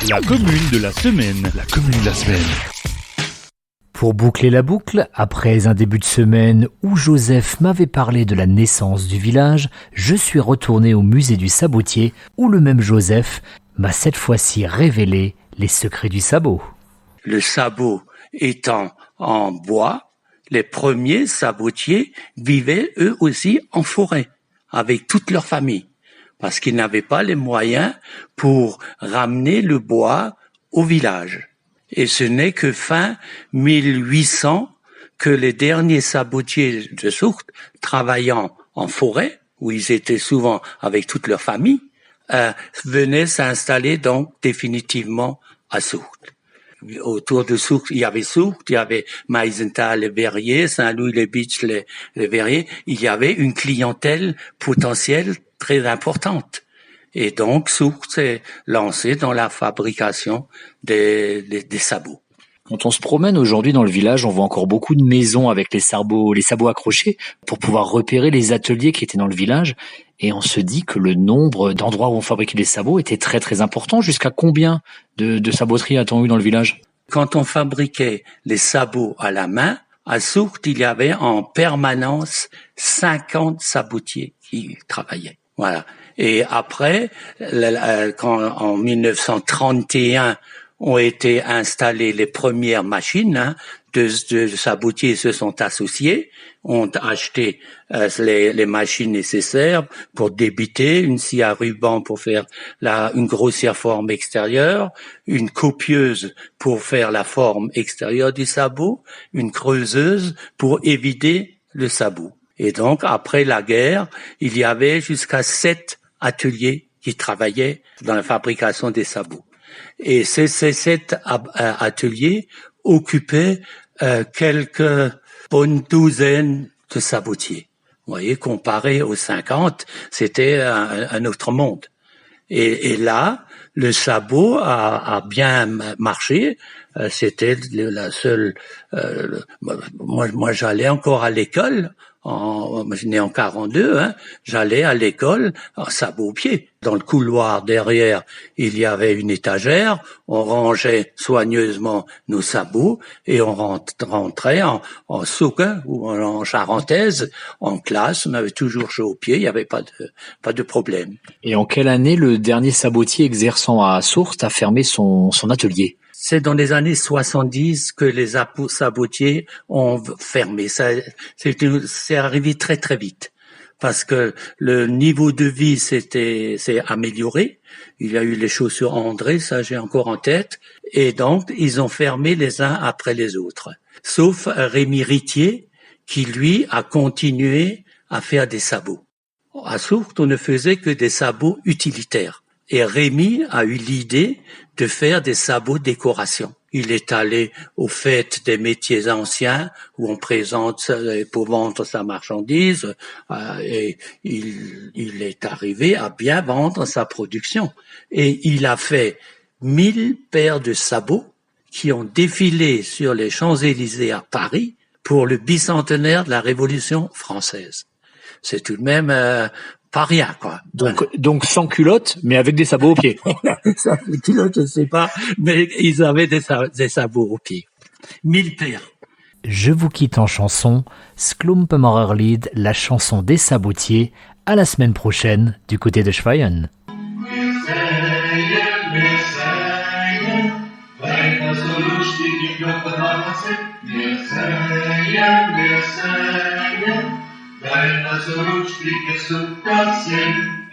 La commune de la semaine. La commune de la semaine. Pour boucler la boucle, après un début de semaine où Joseph m'avait parlé de la naissance du village, je suis retourné au musée du sabotier où le même Joseph m'a cette fois-ci révélé les secrets du sabot. Le sabot étant en bois, les premiers sabotiers vivaient eux aussi en forêt avec toute leur famille parce qu'ils n'avaient pas les moyens pour ramener le bois au village. Et ce n'est que fin 1800 que les derniers sabotiers de Sourtes, travaillant en forêt, où ils étaient souvent avec toute leur famille, venaient s'installer donc définitivement à Sourtes. Autour de Sourtes, il y avait Meisenthal, les Verriers, Saint-Louis, les Bitches, les Verriers. Il y avait une clientèle potentielle très importante. Et donc, Sourtes s'est lancé dans la fabrication des sabots. Quand on se promène aujourd'hui dans le village, on voit encore beaucoup de maisons avec les sabots accrochés pour pouvoir repérer les ateliers qui étaient dans le village. Et on se dit que le nombre d'endroits où on fabriquait des sabots était très très important. Jusqu'à combien de saboteries a-t-on eu dans le village? Quand on fabriquait les sabots à la main, à Sourtes, il y avait en permanence 50 sabotiers qui travaillaient. Voilà. Et après, quand en 1931 ont été installées les premières machines, deux sabotiers se sont associés, ont acheté les machines nécessaires pour débiter, une scie à ruban pour faire une grossière forme extérieure, une copieuse pour faire la forme extérieure du sabot, une creuseuse pour évider le sabot. Et donc, après la guerre, il y avait jusqu'à 7 ateliers qui travaillaient dans la fabrication des sabots. Et ces 7 ateliers occupaient quelques bonnes douzaines de sabotiers. Vous voyez, comparé aux 50, c'était un autre monde. Et là, le sabot a bien marché. C'était la seule. Moi, j'allais encore à l'école. Je suis né en 42, j'allais à l'école en sabot au pied. Dans le couloir derrière, il y avait une étagère, on rangeait soigneusement nos sabots et on rentrait en souk ou en charentaise, en classe, on avait toujours chaud aux pieds, il n'y avait pas de problème. Et en quelle année le dernier sabotier exerçant à Sourtes a fermé son atelier? C'est dans les années 70 que les sabotiers ont fermé. C'est arrivé très très vite parce que le niveau de vie s'est amélioré. Il y a eu les chaussures André, ça j'ai encore en tête, et donc ils ont fermé les uns après les autres. Sauf Rémy Ritier qui lui a continué à faire des sabots. À Sourtes, on ne faisait que des sabots utilitaires. Et Rémy a eu l'idée de faire des sabots décoration. Il est allé aux fêtes des métiers anciens où on présente pour vendre sa marchandise et il est arrivé à bien vendre sa production. Et il a fait 1000 paires de sabots qui ont défilé sur les Champs-Élysées à Paris pour le bicentenaire de la Révolution française. C'est tout de même pas rien, quoi. Donc sans culotte, mais avec des sabots aux pieds. Les culottes, je sais pas, mais ils avaient des sabots aux pieds. 1000 paires. Je vous quitte en chanson, Sklumpemererlied, la chanson des sabotiers, à la semaine prochaine du côté de Schweyen. Deine so lustige Super sind.